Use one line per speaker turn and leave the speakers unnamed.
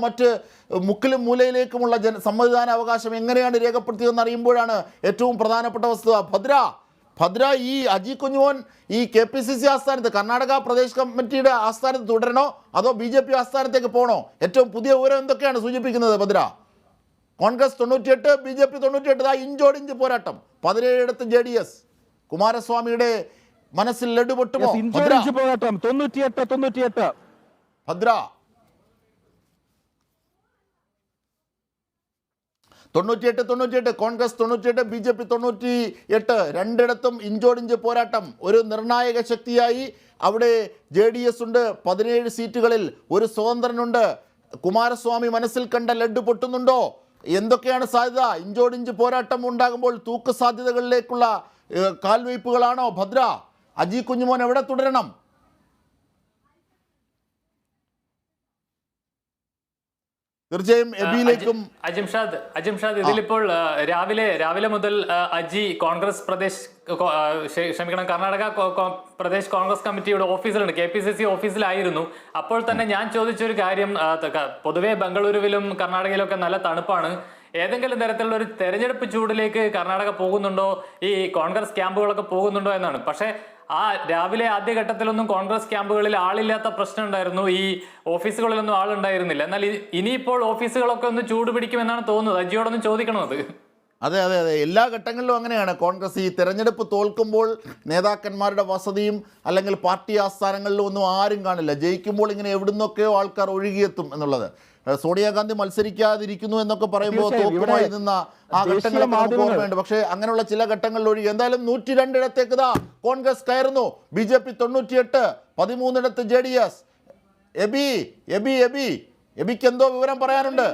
മറ്റ് മുക്കിലും മൂലയിലേക്കുമുള്ള സമ്മതിദാന അവകാശം എങ്ങനെയാണ് രേഖപ്പെടുത്തിയതെന്ന് അറിയുമ്പോഴാണ് ഏറ്റവും പ്രധാനപ്പെട്ട വസ്തുത. ഭദ്ര ഈ അജി കുഞ്ഞുമോൻ ഈ KPCC ആസ്ഥാനത്ത് കർണാടക പ്രദേശ് കമ്മിറ്റിയുടെ ആസ്ഥാനത്ത് തുടരണോ അതോ BJP ആസ്ഥാനത്തേക്ക് പോകണോ? ഏറ്റവും പുതിയ വിവരം എന്തൊക്കെയാണ് സൂചിപ്പിക്കുന്നത് ഭദ്ര? കോൺഗ്രസ് 98, BJP 98, ഇഞ്ചോടിഞ്ച് പോരാട്ടം. 17 JDS. കുമാരസ്വാമിയുടെ മനസ്സിൽ ലഡു പൊട്ടുമോ?
പോരാട്ടം 98
ഭദ്ര 98 കോൺഗ്രസ് 98, BJP 98, രണ്ടിടത്തും ഇഞ്ചോടിഞ്ച് പോരാട്ടം. ഒരു നിർണായക ശക്തിയായി അവിടെ JDS ഉണ്ട്. 17 സീറ്റുകളിൽ ഒരു സ്വതന്ത്രനുണ്ട്. കുമാരസ്വാമി മനസ്സിൽ കണ്ട ലഡു പൊട്ടുന്നുണ്ടോ? എന്തൊക്കെയാണ് സാധ്യത? ഇഞ്ചോടിഞ്ച് പോരാട്ടം ഉണ്ടാകുമ്പോൾ തൂക്ക് സാധ്യതകളിലേക്കുള്ള കാൽവയ്പ്പുകളാണോ ഭദ്ര? അജി കുഞ്ഞുമോൻ എവിടെ തുടരണം? തീർച്ചയായും എബിയിലേക്കും.
അജിംഷാദ് ഇതിലിപ്പോൾ രാവിലെ മുതൽ അജി കർണാടക പ്രദേശ് കോൺഗ്രസ് കമ്മിറ്റിയുടെ ഓഫീസിലുണ്ട്, KPCC ഓഫീസിലായിരുന്നു. അപ്പോൾ തന്നെ ഞാൻ ചോദിച്ചൊരു കാര്യം, പൊതുവെ ബംഗളൂരുവിലും കർണാടകയിലും ഒക്കെ നല്ല തണുപ്പാണ്. ഏതെങ്കിലും തരത്തിലുള്ള ഒരു തെരഞ്ഞെടുപ്പ് ചൂടിലേക്ക് കർണാടക പോകുന്നുണ്ടോ, ഈ കോൺഗ്രസ് ക്യാമ്പുകളൊക്കെ പോകുന്നുണ്ടോ എന്നാണ്. പക്ഷേ രാവിലെ ആദ്യഘട്ടത്തിലൊന്നും കോൺഗ്രസ് ക്യാമ്പുകളിൽ ആളില്ലാത്ത പ്രശ്നം ഉണ്ടായിരുന്നു, ഈ ഓഫീസുകളിലൊന്നും ആളുണ്ടായിരുന്നില്ല. എന്നാൽ ഇനിയിപ്പോൾ ഓഫീസുകളൊക്കെ ഒന്ന് ചൂട് പിടിക്കുമെന്നാണ് തോന്നുന്നത്. അജിയോടൊന്നും ചോദിക്കണം അത്.
അതെ, എല്ലാ ഘട്ടങ്ങളിലും അങ്ങനെയാണ്. കോൺഗ്രസ് ഈ തെരഞ്ഞെടുപ്പ് തോൽക്കുമ്പോൾ നേതാക്കന്മാരുടെ വസതിയും അല്ലെങ്കിൽ പാർട്ടി ആസ്ഥാനങ്ങളിലും ഒന്നും ആരും കാണില്ല. ജയിക്കുമ്പോൾ ഇങ്ങനെ എവിടുന്നൊക്കെയോ ആൾക്കാർ ഒഴുകിയെത്തും എന്നുള്ളത്. സോണിയാഗാന്ധി മത്സരിക്കാതിരിക്കുന്നു എന്നൊക്കെ പറയുമ്പോൾ തോക്കുമായി നിന്ന ആ ഘട്ടങ്ങളൊക്കെ നമുക്ക് ഓർമ്മയുണ്ട്. പക്ഷേ അങ്ങനെയുള്ള ചില ഘട്ടങ്ങളിൽ ഒഴുകി. എന്തായാലും 102 കോൺഗ്രസ് കയറുന്നു. BJP 98, 13 JDS. എബിക്ക് എന്തോ വിവരം പറയാനുണ്ട്.